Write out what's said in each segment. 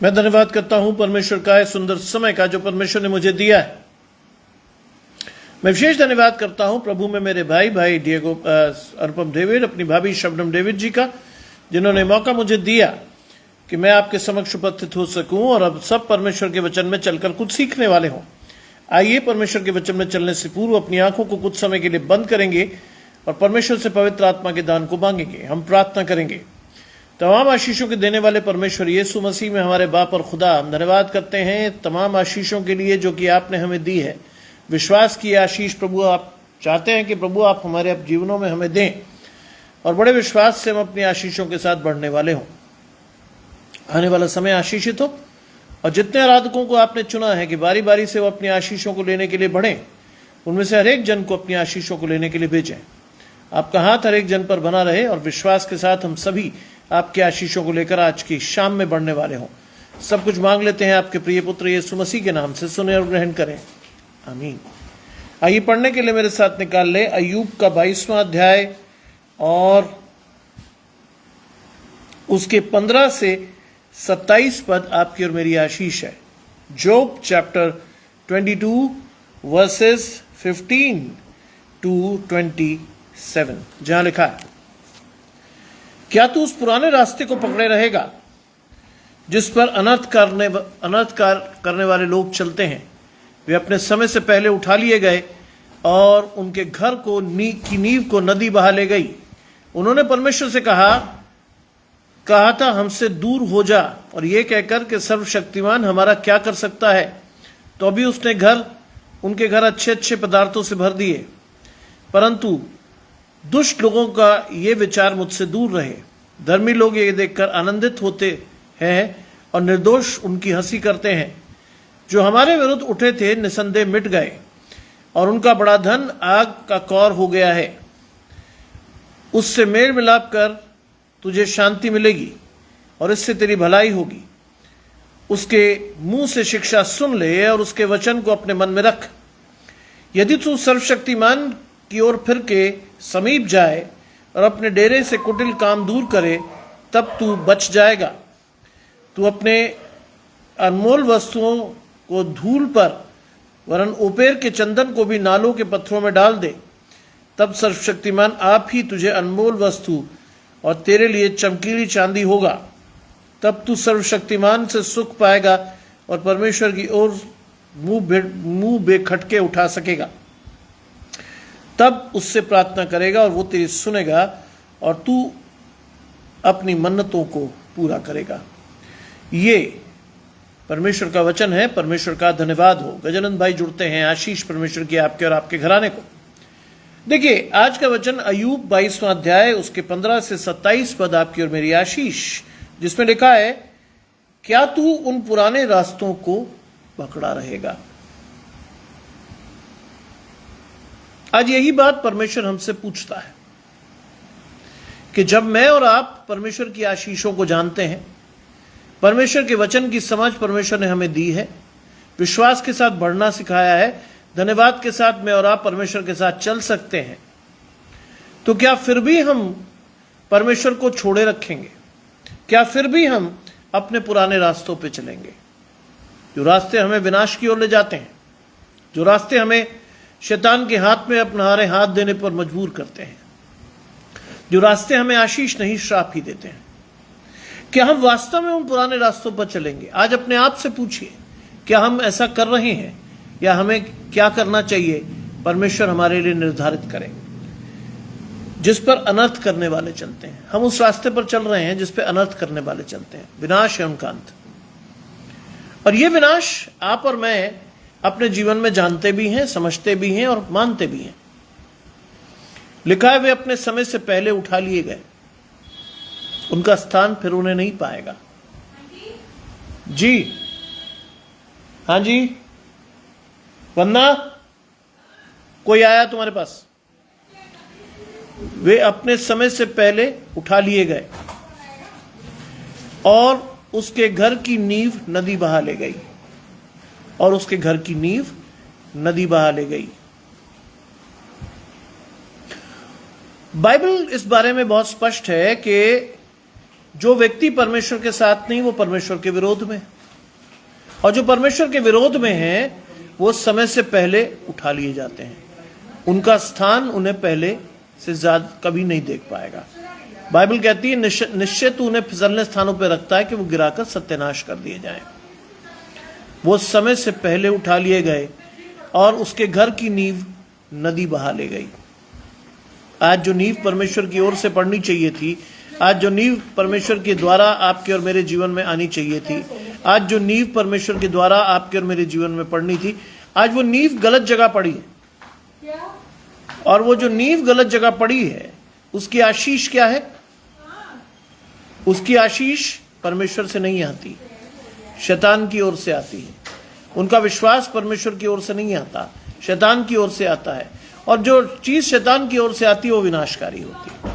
मैं धन्यवाद करता हूं परमेश्वर का इस सुंदर समय का जो परमेश्वर ने मुझे दिया है। मैं विशेष धन्यवाद करता हूं प्रभु में मेरे भाई डिएगो अनुपम डेविड, अपनी भाभी शबनम डेविड जी का, जिन्होंने मौका मुझे दिया कि मैं आपके समक्ष उपस्थित हो सकूं और अब सब परमेश्वर के वचन में चलकर कुछ सीखने वाले हों। आइए परमेश्वर के वचन में चलने से पूर्व अपनी आंखों को कुछ समय के लिए बंद करेंगे और परमेश्वर से पवित्र आत्मा के दान को मांगेंगे। हम प्रार्थना करेंगे। तमाम आशीषों के देने वाले परमेश्वर यीशु मसीह में हमारे बाप और खुदा, हम धन्यवाद करते हैं तमाम आशीषों के लिए जो कि आपने हमें दी है। विश्वास की आशीष प्रभु आप चाहते हैं कि प्रभु आप हमारे अब जीवनों में हमें दें और बड़े विश्वास से हम अपनी आशीषों के साथ बढ़ने वाले हों। आने वाला समय आशीषित हो और जितने आराधकों को आपने चुना है कि बारी बारी से वो अपनी आशीषों को लेने के लिए बढ़ें, उनमें से हर एक जन को अपनी आशीषों को लेने के लिए भेजें। आपका हाथ हर एक जन पर बना रहे और विश्वास के साथ हम सभी आपके आशीषों को लेकर आज की शाम में बढ़ने वाले हों। सब कुछ मांग लेते हैं आपके प्रिय पुत्र यीशु मसीह के नाम से, सुने और ग्रहण करें, आमीन। आइए पढ़ने के लिए मेरे साथ निकाल ले अय्यूब का 22वां अध्याय और उसके 15 से 27 पद आपकी और मेरी आशीष है। जोब चैप्टर 22 वर्सेस 15 to 27, जहां लिखा है, क्या तू उस पुराने रास्ते को पकड़े रहेगा जिस पर अनर्थ करने वाले लोग चलते हैं? वे अपने समय से पहले उठा लिए गए और उनके घर की नींव को नदी बहा ले गई। उन्होंने परमेश्वर से कहा था हमसे दूर हो जा, और ये कहकर कि सर्वशक्तिमान हमारा क्या कर सकता है। तो अभी उसने उनके घर अच्छे अच्छे पदार्थों से भर दिए, परंतु दुष्ट लोगों का ये विचार मुझसे दूर रहे। धर्मी लोग ये देखकर आनंदित होते हैं और निर्दोष उनकी हंसी करते हैं। जो हमारे विरुद्ध उठे थे निसंदेह मिट गए और उनका बड़ा धन आग का कौर हो गया है। उससे मेल मिलाप कर तुझे शांति मिलेगी और इससे तेरी भलाई होगी। उसके मुंह से शिक्षा सुन ले और उसके वचन को अपने मन में रख। यदि तू सर्वशक्तिमान की ओर फिर के समीप जाए और अपने डेरे से कुटिल काम दूर करे, तब तू बच जाएगा। तू अपने अनमोल वस्तुओं को धूल पर वरन ओपेर के चंदन को भी नालों के पत्थरों में डाल दे। तब सर्वशक्तिमान आप ही तुझे अनमोल वस्तु और तेरे लिए चमकीली चांदी होगा। तब तू सर्वशक्तिमान से सुख पाएगा और परमेश्वर की ओर मुंह बेखटके उठा सकेगा। तब उससे प्रार्थना करेगा और वो तेरी सुनेगा और तू अपनी मन्नतों को पूरा करेगा। ये परमेश्वर का वचन है। परमेश्वर का धन्यवाद हो। गजानंद भाई जुड़ते हैं। आशीष परमेश्वर की आपके और आपके घराने को। देखिए, आज का वचन अय्यूब 22वां अध्याय उसके 15 से 27 पद आपकी और मेरी आशीष, जिसमें लिखा है, क्या तू उन पुराने रास्तों को पकड़ा रहेगा? आज यही बात परमेश्वर हमसे पूछता है कि जब मैं और आप परमेश्वर की आशीषों को जानते हैं, परमेश्वर के वचन की समझ परमेश्वर ने हमें दी है, विश्वास के साथ बढ़ना सिखाया है, धन्यवाद के साथ मैं और आप परमेश्वर के साथ चल सकते हैं, तो क्या फिर भी हम परमेश्वर को छोड़े रखेंगे? क्या फिर भी हम अपने पुराने रास्तों पे चलेंगे? जो रास्ते हमें विनाश की ओर ले जाते हैं, जो रास्ते हमें शैतान के हाथ में अपना हाथ देने पर मजबूर करते हैं, जो रास्ते हमें आशीष नहीं श्राप ही देते हैं, क्या हम वास्तव में उन पुराने रास्तों पर चलेंगे? आज अपने आप से पूछिए, क्या हम ऐसा कर रहे हैं या हमें क्या करना चाहिए? परमेश्वर हमारे लिए निर्धारित करें। जिस पर अनर्थ करने वाले चलते हैं, हम उस रास्ते पर चल रहे हैं जिस पर अनर्थ करने वाले चलते हैं। विनाश है उनका अंत, और ये विनाश आप और मैं अपने जीवन में जानते भी हैं, समझते भी हैं और मानते भी हैं। लिखा है, वे अपने समय से पहले उठा लिए गए, उनका स्थान फिर उन्हें नहीं पाएगा। जी हाँ जी, वन्ना कोई आया तुम्हारे पास? वे अपने समय से पहले उठा लिए गए और उसके घर की नींव नदी बहा ले गई, और उसके घर की नींव नदी बहा ले गई। बाइबल इस बारे में बहुत स्पष्ट है कि जो व्यक्ति परमेश्वर के साथ नहीं वो परमेश्वर के विरोध में, और जो परमेश्वर के विरोध में है वो समय से पहले उठा लिए जाते हैं। उनका स्थान उन्हें पहले से ज्यादा कभी नहीं देख पाएगा। बाइबल कहती है निश्चय तू उन्हें फिसलने स्थानों पर रखता है कि वो गिराकर सत्यानाश कर दिए जाएं। वो समय से पहले उठा लिए गए और उसके घर की नींव नदी बहा ले गई। आज जो नींव परमेश्वर की ओर से पड़नी चाहिए थी, आज जो नींव परमेश्वर के द्वारा आपके और मेरे जीवन में आनी चाहिए थी, आज जो नींव परमेश्वर के द्वारा आपके और मेरे जीवन में पड़नी थी, आज वो नींव गलत जगह पड़ी है। और वो जो नींव गलत जगह पड़ी है उसकी आशीष क्या है? उसकी आशीष परमेश्वर से नहीं आती, शैतान की ओर से आती है। उनका विश्वास परमेश्वर की ओर से नहीं आता, शैतान की ओर से आता है। और जो चीज शैतान की ओर से आती है वो विनाशकारी होती है,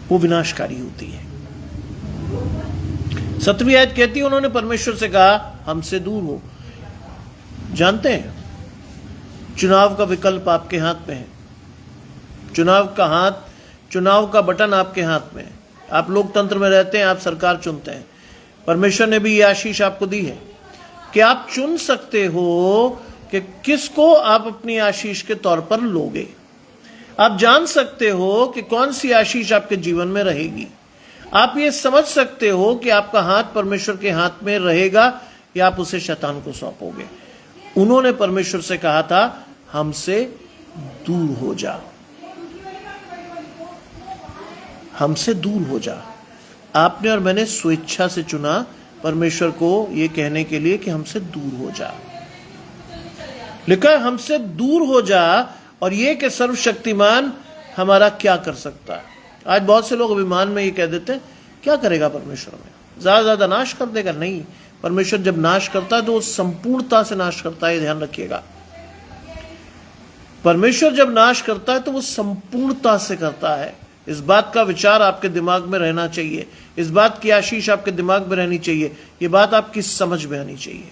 वो विनाशकारी होती है। 7वीं आयत कहती है उन्होंने परमेश्वर से कहा हमसे दूर हो। जानते हैं चुनाव का विकल्प आपके हाथ में है, चुनाव का बटन आपके हाथ में है। आप लोकतंत्र में रहते हैं, आप सरकार चुनते हैं। परमेश्वर ने भी यह आशीष आपको दी है कि आप चुन सकते हो कि किसको आप अपनी आशीष के तौर पर लोगे। आप जान सकते हो कि कौन सी आशीष आपके जीवन में रहेगी। आप ये समझ सकते हो कि आपका हाथ परमेश्वर के हाथ में रहेगा या आप उसे शैतान को सौंपोगे। उन्होंने परमेश्वर से कहा था हमसे दूर हो जा, हमसे दूर हो जा। आपने और मैंने स्वेच्छा से चुना परमेश्वर को यह कहने के लिए कि हमसे दूर हो जा। लिखा है हमसे दूर हो जा, और यह कि सर्वशक्तिमान हमारा क्या कर सकता है। आज बहुत से लोग अभिमान में ये कह देते हैं क्या करेगा परमेश्वर में, ज्यादा नाश कर देगा। नहीं, परमेश्वर जब नाश करता है तो वो संपूर्णता से नाश करता है, ध्यान रखिएगा। परमेश्वर जब नाश करता है तो वो संपूर्णता से करता है। इस बात का विचार आपके दिमाग में रहना चाहिए, इस बात की आशीष आपके दिमाग में रहनी चाहिए, ये बात आपकी समझ में आनी चाहिए।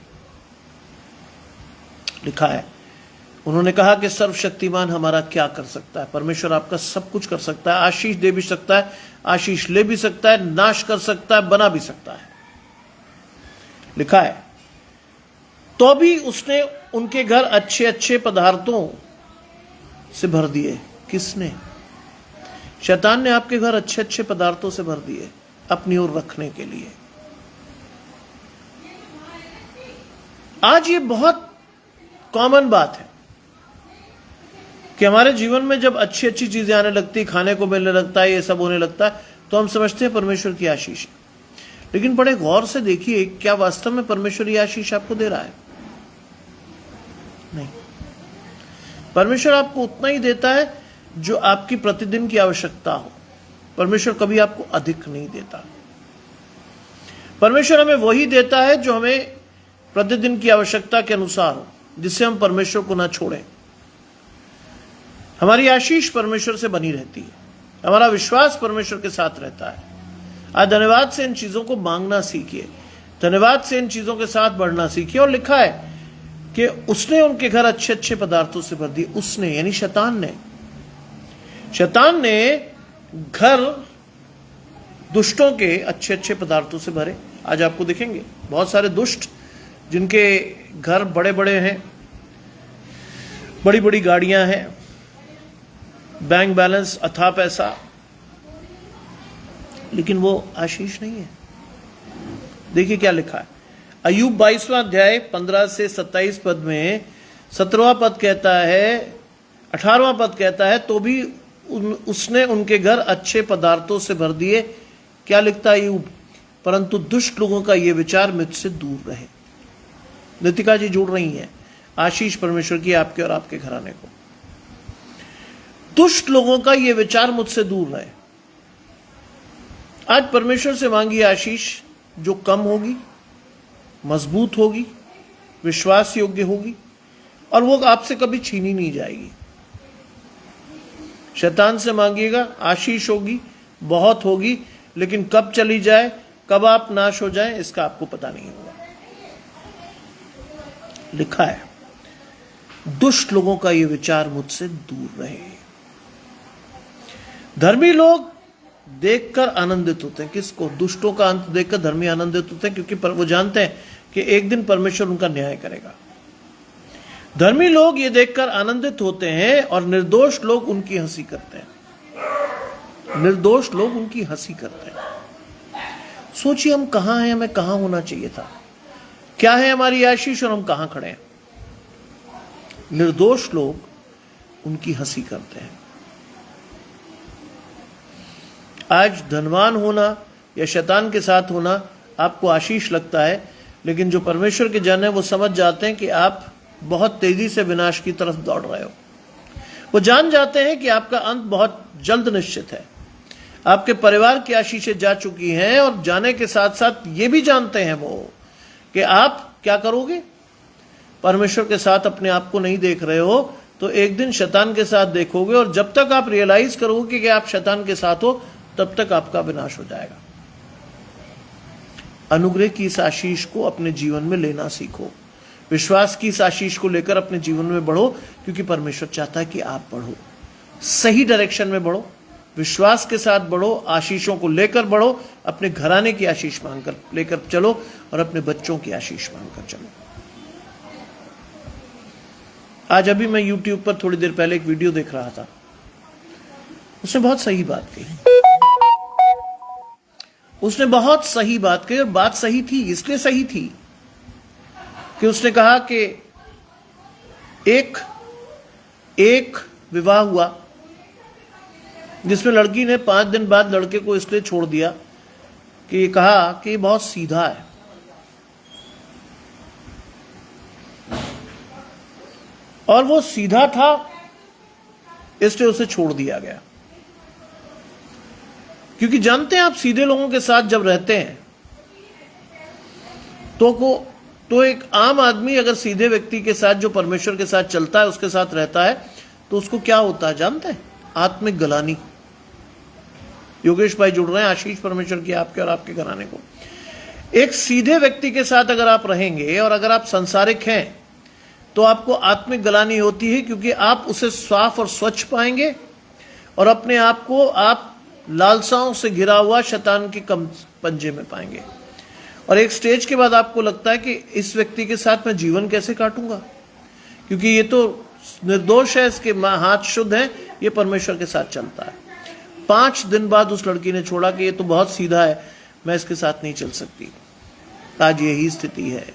लिखा है उन्होंने कहा कि सर्वशक्तिमान हमारा क्या कर सकता है। परमेश्वर आपका सब कुछ कर सकता है, आशीष दे भी सकता है, आशीष ले भी सकता है, नाश कर सकता है, बना भी सकता है। लिखा है तो भी उसने उनके घर अच्छे अच्छे पदार्थों से भर दिए। किसने? शैतान ने आपके घर अच्छे अच्छे पदार्थों से भर दिए अपनी ओर रखने के लिए। आज ये बहुत कॉमन बात है कि हमारे जीवन में जब अच्छी अच्छी चीजें आने लगती, खाने को मिलने लगता है, ये सब होने लगता है, तो हम समझते हैं परमेश्वर की आशीष है। लेकिन बड़े गौर से देखिए क्या वास्तव में परमेश्वर ये आशीष आपको दे रहा है? नहीं, परमेश्वर आपको उतना ही देता है जो आपकी प्रतिदिन की आवश्यकता हो। परमेश्वर कभी आपको अधिक नहीं देता। परमेश्वर हमें वही देता है जो हमें प्रतिदिन की आवश्यकता के अनुसार हो, जिससे हम परमेश्वर को ना छोड़ें। हमारी आशीष परमेश्वर से बनी रहती है, हमारा विश्वास परमेश्वर के साथ रहता है। आज धन्यवाद से इन चीजों को मांगना सीखिए, धन्यवाद से इन चीजों के साथ बढ़ना सीखिए। और लिखा है कि उसने उनके घर अच्छे अच्छे पदार्थों से भर दिए। उसने यानी शैतान ने घर दुष्टों के अच्छे अच्छे पदार्थों से भरे। आज आपको दिखेंगे बहुत सारे दुष्ट जिनके घर बड़े बड़े हैं, बड़ी बड़ी गाड़ियां हैं, बैंक बैलेंस, अथाह पैसा, लेकिन वो आशीष नहीं है। देखिए क्या लिखा है अय्यूब 22वां अध्याय 15 से 27 पद में 17वां पद कहता है, 18वां पद कहता है तो भी उसने उनके घर अच्छे पदार्थों से भर दिए। क्या लिखता है अय्यूब? परंतु दुष्ट लोगों का ये विचार मुझसे दूर रहे। नितिका जी जुड़ रही हैं, आशीष परमेश्वर की आपके और आपके घराने को। दुष्ट लोगों का ये विचार मुझसे दूर रहे। आज परमेश्वर से मांगी आशीष जो कम होगी, मजबूत होगी, विश्वास योग्य होगी, और वो आपसे कभी छीनी नहीं जाएगी। शैतान से मांगिएगा, आशीष होगी, बहुत होगी, लेकिन कब चली जाए, कब आप नाश हो जाए, इसका आपको पता नहीं होगा। लिखा है दुष्ट लोगों का यह विचार मुझसे दूर रहे। धर्मी लोग देखकर आनंदित होते हैं। किसको? दुष्टों का अंत देखकर धर्मी आनंदित होते हैं, क्योंकि वो जानते हैं कि एक दिन परमेश्वर उनका न्याय करेगा। धर्मी लोग ये देखकर आनंदित होते हैं और निर्दोष लोग उनकी हंसी करते हैं। निर्दोष लोग उनकी हंसी करते हैं। सोचिए हम कहां हैं, हमें कहां होना चाहिए था, क्या है हमारी आशीष और हम कहां खड़े हैं। निर्दोष लोग उनकी हंसी करते हैं। आज धनवान होना या शैतान के साथ होना आपको आशीष लगता है, लेकिन जो परमेश्वर के जन है वो समझ जाते हैं कि आप बहुत तेजी से विनाश की तरफ दौड़ रहे हो। वो जान जाते हैं कि आपका अंत बहुत जल्द निश्चित है। आपके परिवार की आशीषें जा चुकी हैं और जाने के साथ साथ ये भी जानते हैं वो कि आप क्या करोगे। परमेश्वर के साथ अपने आप को नहीं देख रहे हो तो एक दिन शैतान के साथ देखोगे, और जब तक आप रियलाइज करोगे कि आप शैतान के साथ हो तब तक आपका विनाश हो जाएगा। अनुग्रह की इस आशीष को अपने जीवन में लेना सीखो। विश्वास की इस आशीष को लेकर अपने जीवन में बढ़ो, क्योंकि परमेश्वर चाहता है कि आप बढ़ो, सही डायरेक्शन में बढ़ो, विश्वास के साथ बढ़ो, आशीषों को लेकर बढ़ो, अपने घराने की आशीष मांगकर लेकर चलो और अपने बच्चों की आशीष मांगकर चलो। आज अभी मैं YouTube पर थोड़ी देर पहले एक वीडियो देख रहा था, उसने बहुत सही बात कही। उसने बहुत सही बात कही, और बात सही थी, इसलिए सही थी कि उसने कहा कि एक विवाह हुआ जिसमें लड़की ने 5 दिन बाद लड़के को इसलिए छोड़ दिया कि कहा कि ये बहुत सीधा है। और वो सीधा था इसलिए उसे छोड़ दिया गया, क्योंकि जानते हैं आप सीधे लोगों के साथ जब रहते हैं तो एक आम आदमी अगर सीधे व्यक्ति के साथ जो परमेश्वर के साथ चलता है उसके साथ रहता है तो उसको क्या होता है जानते हैं? आत्मिक गलानी। योगेश भाई जुड़ रहे हैं, आशीष परमेश्वर की आपके और आपके घराने को। एक सीधे व्यक्ति के साथ अगर आप रहेंगे और अगर आप संसारिक हैं तो आपको आत्मिक गलानी होती है, क्योंकि आप उसे साफ और स्वच्छ पाएंगे और अपने आप को आप लालसाओं से घिरा हुआ शैतान के पंजे में पाएंगे। और एक स्टेज के बाद आपको लगता है कि इस व्यक्ति के साथ मैं जीवन कैसे काटूंगा, क्योंकि ये तो निर्दोष है, इसके हाथ शुद्ध हैं, ये परमेश्वर के साथ चलता है। 5 दिन बाद उस लड़की ने छोड़ा कि ये तो बहुत सीधा है, मैं इसके साथ नहीं चल सकती। आज यही स्थिति है।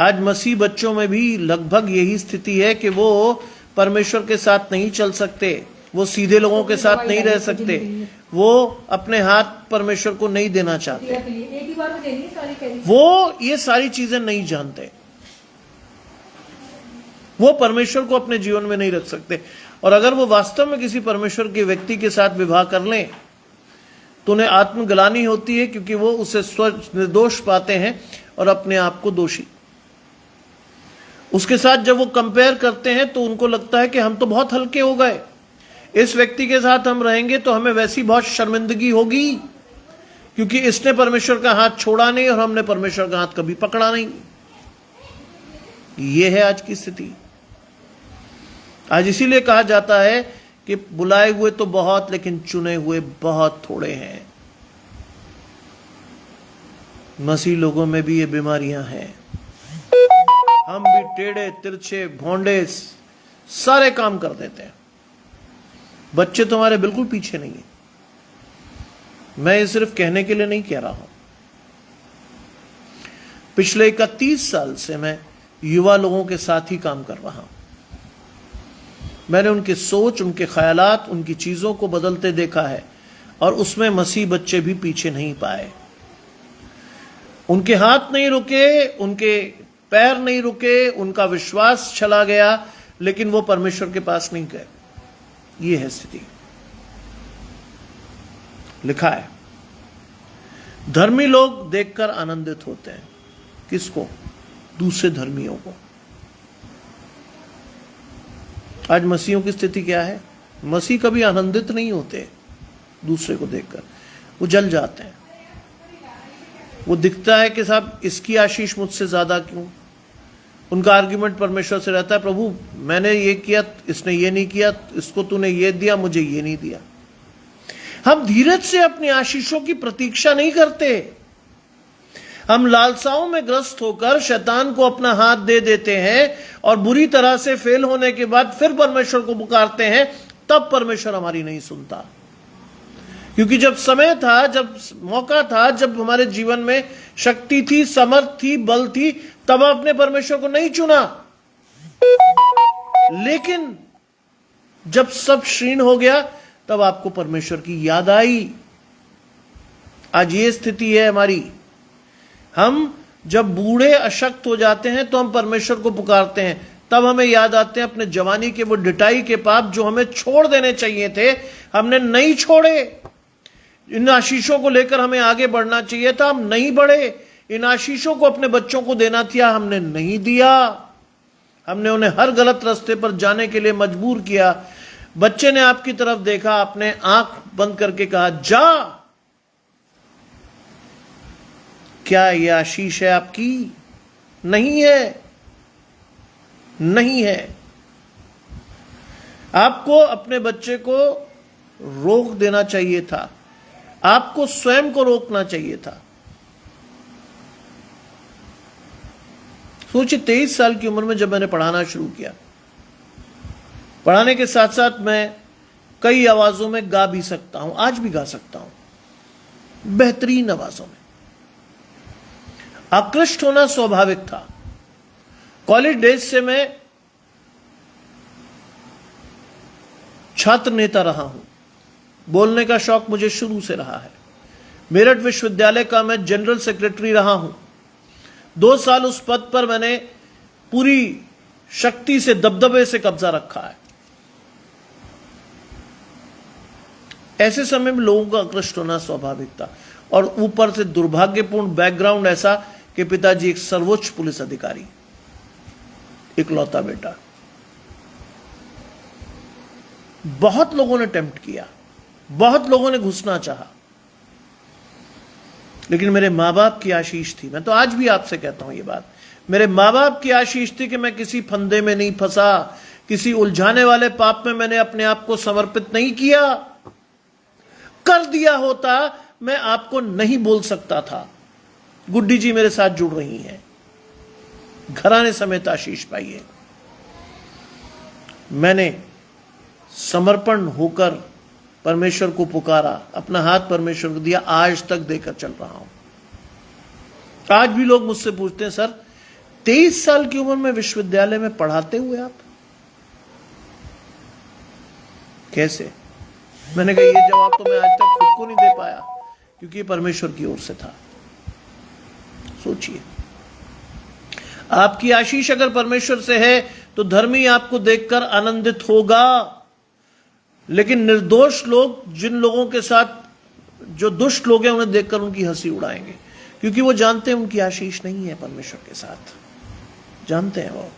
आज मसीह बच्चों में भी लगभग यही स्थिति है कि वो परमेश्वर के साथ नहीं चल सकते, वो सीधे लोगों के साथ नहीं रह सकते, वो अपने हाथ परमेश्वर को नहीं देना चाहते, वो ये सारी चीजें नहीं जानते, वो परमेश्वर को अपने जीवन में नहीं रख सकते। और अगर वो वास्तव में किसी परमेश्वर के व्यक्ति के साथ विवाह कर लें तो उन्हें आत्मग्लानि होती है, क्योंकि वो उसे निर्दोष पाते हैं और अपने आप को दोषी। उसके साथ जब वो कंपेयर करते हैं तो उनको लगता है कि हम तो बहुत हल्के हो गए, इस व्यक्ति के साथ हम रहेंगे तो हमें वैसी बहुत शर्मिंदगी होगी, क्योंकि इसने परमेश्वर का हाथ छोड़ा नहीं और हमने परमेश्वर का हाथ कभी पकड़ा नहीं। यह है आज की स्थिति। आज इसीलिए कहा जाता है कि बुलाए हुए तो बहुत, लेकिन चुने हुए बहुत थोड़े हैं। मसीह लोगों में भी ये बीमारियां हैं। हम भी टेढ़े तिरछे भोंडे सारे काम कर देते हैं। बच्चे तुम्हारे बिल्कुल पीछे नहीं है। मैं ये सिर्फ कहने के लिए नहीं कह रहा हूं। पिछले 31 साल से मैं युवा लोगों के साथ ही काम कर रहा हूं। मैंने उनकी सोच, उनके ख्यालात, उनकी चीजों को बदलते देखा है, और उसमें मसीह बच्चे भी पीछे नहीं पाए। उनके हाथ नहीं रुके, उनके पैर नहीं रुके, उनका विश्वास चला गया, लेकिन वो परमेश्वर के पास नहीं गए। ये है स्थिति। लिखा है धर्मी लोग देखकर आनंदित होते हैं। किसको? दूसरे धर्मियों को। आज मसीहियों की स्थिति क्या है? मसीह कभी आनंदित नहीं होते दूसरे को देखकर, वो जल जाते हैं। वो दिखता है कि साहब इसकी आशीष मुझसे ज्यादा क्यों। उनका आर्ग्यूमेंट परमेश्वर से रहता है, प्रभु मैंने ये किया, इसने ये नहीं किया, इसको तूने ये दिया, मुझे ये नहीं दिया। हम धीरज से अपनी आशीषों की प्रतीक्षा नहीं करते। हम लालसाओं में ग्रस्त होकर शैतान को अपना हाथ दे देते हैं और बुरी तरह से फेल होने के बाद फिर परमेश्वर को पुकारते हैं, तब परमेश्वर हमारी नहीं सुनता। क्योंकि जब समय था, जब मौका था, जब हमारे जीवन में शक्ति थी, समर्थ थी, बल थी, तब आपने परमेश्वर को नहीं चुना। लेकिन जब सब क्षीण हो गया, तब आपको परमेश्वर की याद आई। आज ये स्थिति है हमारी। हम जब बूढ़े अशक्त हो जाते हैं तो हम परमेश्वर को पुकारते हैं, तब हमें याद आते हैं अपने जवानी के वो डिटाई के पाप जो हमें छोड़ देने चाहिए थे, हमने नहीं छोड़े। इन आशीषों को लेकर हमें आगे बढ़ना चाहिए था, हम नहीं बढ़े। इन आशीषों को अपने बच्चों को देना था, हमने नहीं दिया। हमने उन्हें हर गलत रास्ते पर जाने के लिए मजबूर किया। बच्चे ने आपकी तरफ देखा, आपने आंख बंद करके कहा जा। क्या यह आशीष है आपकी? नहीं है, नहीं है। आपको अपने बच्चे को रोक देना चाहिए था, आपको स्वयं को रोकना चाहिए था। सोचिए, 23 साल की उम्र में जब मैंने पढ़ाना शुरू किया, पढ़ाने के साथ साथ मैं कई आवाजों में गा भी सकता हूं, आज भी गा सकता हूं, बेहतरीन आवाजों में। आकृष्ट होना स्वाभाविक था। कॉलेज डेज से मैं छात्र नेता रहा हूं, बोलने का शौक मुझे शुरू से रहा है। मेरठ विश्वविद्यालय का मैं जनरल सेक्रेटरी रहा हूं। 2 साल उस पद पर मैंने पूरी शक्ति से, दबदबे से कब्जा रखा है। ऐसे समय में लोगों का आकृष्ट होना स्वाभाविक था, और ऊपर से दुर्भाग्यपूर्ण बैकग्राउंड ऐसा कि पिताजी एक सर्वोच्च पुलिस अधिकारी, इकलौता बेटा। बहुत लोगों ने टेम्प्ट किया, बहुत लोगों ने घुसना चाहा, लेकिन मेरे मां बाप की आशीष थी। मैं तो आज भी आपसे कहता हूं ये बात, मेरे मां बाप की आशीष थी कि मैं किसी फंदे में नहीं फंसा, किसी उलझाने वाले पाप में मैंने अपने आप को समर्पित नहीं किया। कर दिया होता, मैं आपको नहीं बोल सकता था। गुड्डी जी मेरे साथ जुड़ रही हैं, घराने समेत आशीष पाइए। मैंने समर्पण होकर परमेश्वर को पुकारा, अपना हाथ परमेश्वर को दिया, आज तक देकर चल रहा हूं। आज भी लोग मुझसे पूछते हैं, सर 23 साल की उम्र में विश्वविद्यालय में पढ़ाते हुए आप कैसे? मैंने कहा ये जवाब तो मैं आज तक खुद को नहीं दे पाया, क्योंकि परमेश्वर की ओर से था। सोचिए, आपकी आशीष अगर परमेश्वर से है तो धर्मी आपको देखकर आनंदित होगा, लेकिन निर्दोष लोग, जिन लोगों के साथ जो दुष्ट लोग हैं, उन्हें देखकर उनकी हंसी उड़ाएंगे, क्योंकि वो जानते हैं उनकी आशीष नहीं है परमेश्वर के साथ। जानते हैं वो।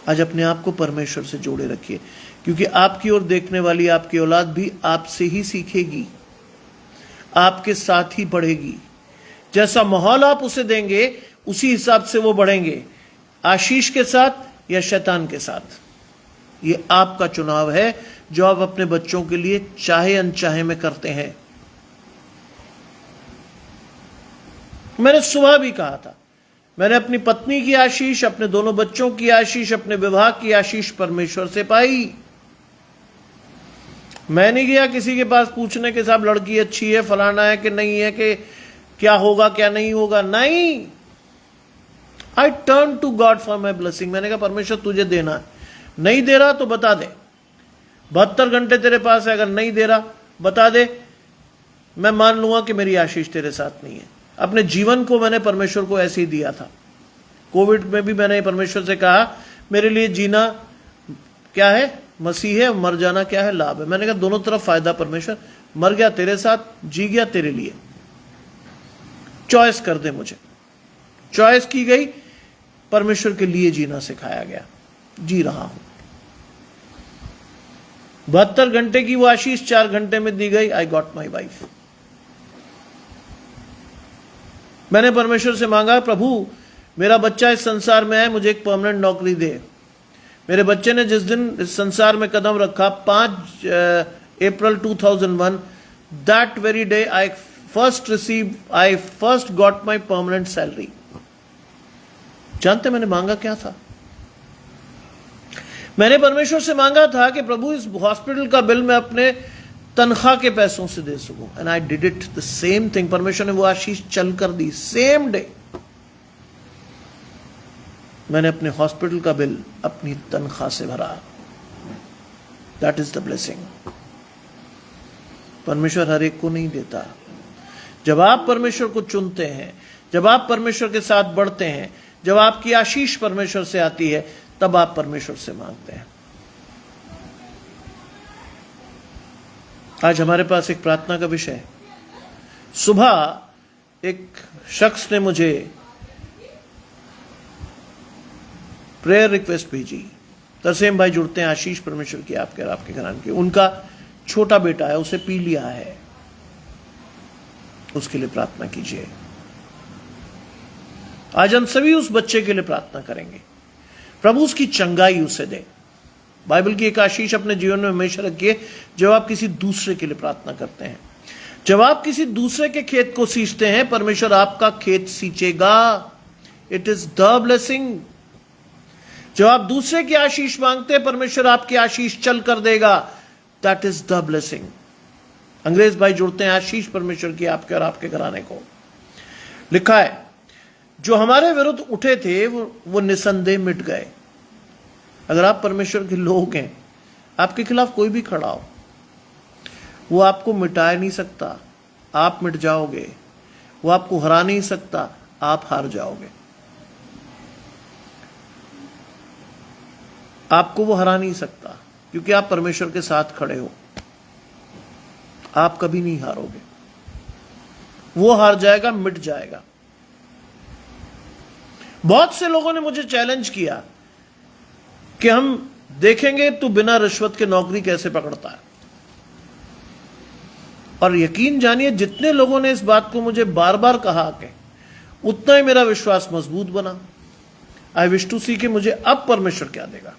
आज अपने आप को परमेश्वर से जोड़े रखिए, क्योंकि आपकी ओर देखने वाली आपकी औलाद भी आपसे ही सीखेगी, आपके साथ ही बढ़ेगी। जैसा माहौल आप उसे देंगे, उसी हिसाब से वो बढ़ेंगे, आशीष के साथ या शैतान के साथ। ये आपका चुनाव है, जो आप अपने बच्चों के लिए चाहे अनचाहे में करते हैं। मैंने सुबह भी कहा था, मैंने अपनी पत्नी की आशीष, अपने दोनों बच्चों की आशीष, अपने विवाह की आशीष परमेश्वर से पाई। मैं नहीं गया किसी के पास पूछने के साहब लड़की अच्छी है, फलाना है कि नहीं है, कि क्या होगा क्या नहीं होगा। नहीं, I turn to god for my blessing. मैंने कहा परमेश्वर तुझे देना है, नहीं दे रहा तो बता दे, 72 घंटे तेरे पास है, अगर नहीं दे रहा बता दे, मैं मान लूंगा कि मेरी आशीष तेरे साथ नहीं है। अपने जीवन को मैंने परमेश्वर को ऐसे ही दिया था। कोविड में भी मैंने परमेश्वर से कहा, मेरे लिए जीना क्या है मसीह है, मर जाना क्या है लाभ है। मैंने कहा दोनों तरफ फायदा परमेश्वर, मर गया तेरे साथ, जी गया तेरे लिए, चॉइस कर दे मुझे। चॉइस की गई, परमेश्वर के लिए जीना सिखाया गया, जी रहा हूं। 72 घंटे की वो आशीष 4 घंटे में दी गई। I got my wife. मैंने परमेश्वर से मांगा, प्रभु मेरा बच्चा इस संसार में है, मुझे एक परमानेंट नौकरी दे। मेरे बच्चे ने जिस दिन इस संसार में कदम रखा 5 अप्रैल 2001, that very day I first got my permanent salary. जानते मैंने मांगा क्या था? मैंने परमेश्वर से मांगा था कि प्रभु इस हॉस्पिटल का बिल मैं अपने तनख्वाह के पैसों से दे सकूं, and I did it the same thing. परमेश्वर ने वो आशीष चल कर दी। सेम डे मैंने अपने हॉस्पिटल का बिल अपनी तनख्वाह से भरा। That is the blessing. परमेश्वर हर एक को नहीं देता। जब आप परमेश्वर को चुनते हैं, जब आप परमेश्वर के साथ बढ़ते हैं, जब आपकी आशीष परमेश्वर से आती है, तब आप परमेश्वर से मांगते हैं। आज हमारे पास एक प्रार्थना का विषय है। सुबह एक शख्स ने मुझे प्रेयर रिक्वेस्ट भेजी। तरसेम भाई जुड़ते हैं, आशीष परमेश्वर की आपके और आपके घराने की। उनका छोटा बेटा है, उसे पी लिया है, उसके लिए प्रार्थना कीजिए। आज हम सभी उस बच्चे के लिए प्रार्थना करेंगे, प्रभु उसकी चंगाई उसे दे। बाइबल की एक आशीष अपने जीवन में हमेशा रखिए, जब आप किसी दूसरे के लिए प्रार्थना करते हैं, जब आप किसी दूसरे के खेत को सींचते हैं, परमेश्वर आपका खेत सींचेगा। It is the blessing. जब आप दूसरे की आशीष मांगते हैं, परमेश्वर आपकी आशीष चल कर देगा। That is the blessing. अंग्रेज भाई जुड़ते हैं, आशीष परमेश्वर की आपके और आपके घराने को। लिखा है, जो हमारे विरुद्ध उठे थे वो निसंदेह मिट गए। अगर आप परमेश्वर के लोग हैं, आपके खिलाफ कोई भी खड़ा हो, वो आपको मिटा नहीं सकता, आप मिट जाओगे। वो आपको हरा नहीं सकता, आप हार जाओगे। आपको वो हरा नहीं सकता, क्योंकि आप परमेश्वर के साथ खड़े हो। आप कभी नहीं हारोगे। वो हार जाएगा, मिट जाएगा। बहुत से लोगों ने मुझे चैलेंज किया कि हम देखेंगे तू बिना रिश्वत के नौकरी कैसे पकड़ता है। और यकीन जानिए, जितने लोगों ने इस बात को मुझे बार बार कहा कि उतना ही मेरा विश्वास मजबूत बना। आई विश टू सी कि मुझे अब परमेश्वर क्या देगा।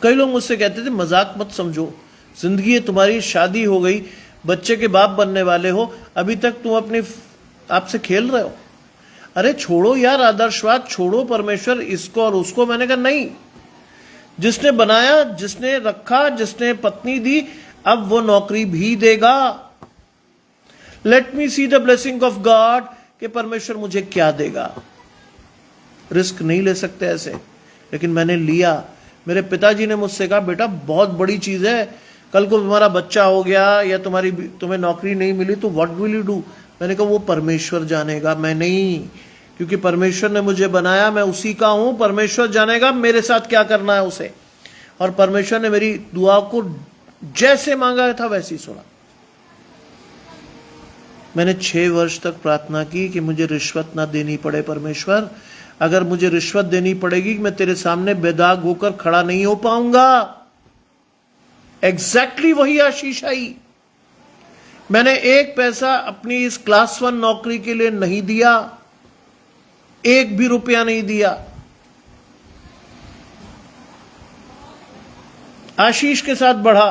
कई लोग मुझसे कहते थे, मजाक मत समझो, जिंदगी है तुम्हारी, शादी हो गई, बच्चे के बाप बनने वाले हो, अभी तक तुम अपने आपसे खेल रहे हो। अरे छोड़ो यार, आदर्शवाद छोड़ो, परमेश्वर इसको और उसको। मैंने कहा नहीं, जिसने बनाया, जिसने रखा, जिसने पत्नी दी, अब वो नौकरी भी देगा। Let me see the blessing of God, कि परमेश्वर मुझे क्या देगा। रिस्क नहीं ले सकते ऐसे, लेकिन मैंने लिया। मेरे पिताजी ने मुझसे कहा, बेटा बहुत बड़ी चीज है, कल को तुम्हारा बच्चा हो गया या तुम्हें नौकरी नहीं मिली तो व्हाट विल यू डू। मैंने कहा वो परमेश्वर जानेगा, मैं नहीं, क्योंकि परमेश्वर ने मुझे बनाया, मैं उसी का हूं। परमेश्वर जानेगा मेरे साथ क्या करना है उसे। और परमेश्वर ने मेरी दुआ को जैसे मांगा था वैसे ही सुना। मैंने 6 वर्ष तक प्रार्थना की कि मुझे रिश्वत ना देनी पड़े। परमेश्वर, अगर मुझे रिश्वत देनी पड़ेगी, मैं तेरे सामने बेदाग होकर खड़ा नहीं हो पाऊंगा। एग्जैक्टली वही आशीष आई। मैंने एक पैसा अपनी इस क्लास 1 नौकरी के लिए नहीं दिया, एक भी रुपया नहीं दिया। आशीष के साथ बढ़ा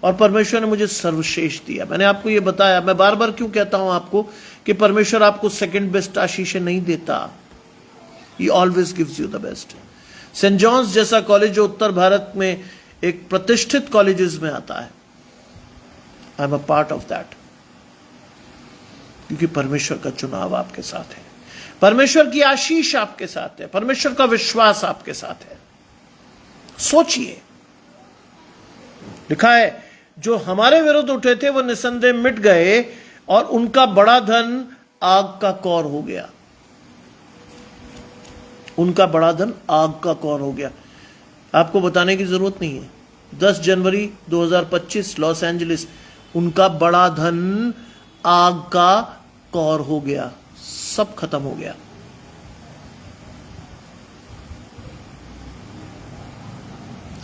और परमेश्वर ने मुझे सर्वश्रेष्ठ दिया। मैंने आपको यह बताया, मैं बार बार क्यों कहता हूं आपको कि परमेश्वर आपको सेकंड बेस्ट आशीष नहीं देता। He always gives you the best. Saint Johns जैसा कॉलेज जो उत्तर भारत में एक प्रतिष्ठित कॉलेजेस में आता है, I am a part of that, क्योंकि परमेश्वर का चुनाव आपके साथ है, परमेश्वर की आशीष आपके साथ है, परमेश्वर का विश्वास आपके साथ है। सोचिए, लिखा है, जो हमारे विरुद्ध उठे थे वो निसंदेह मिट गए और उनका बड़ा धन आग का कौर हो गया। उनका बड़ा धन आग का कौर हो गया। आपको बताने की जरूरत नहीं है। 10 जनवरी 2025 लॉस एंजलिस, उनका बड़ा धन आग का कौर हो गया। सब खत्म हो गया।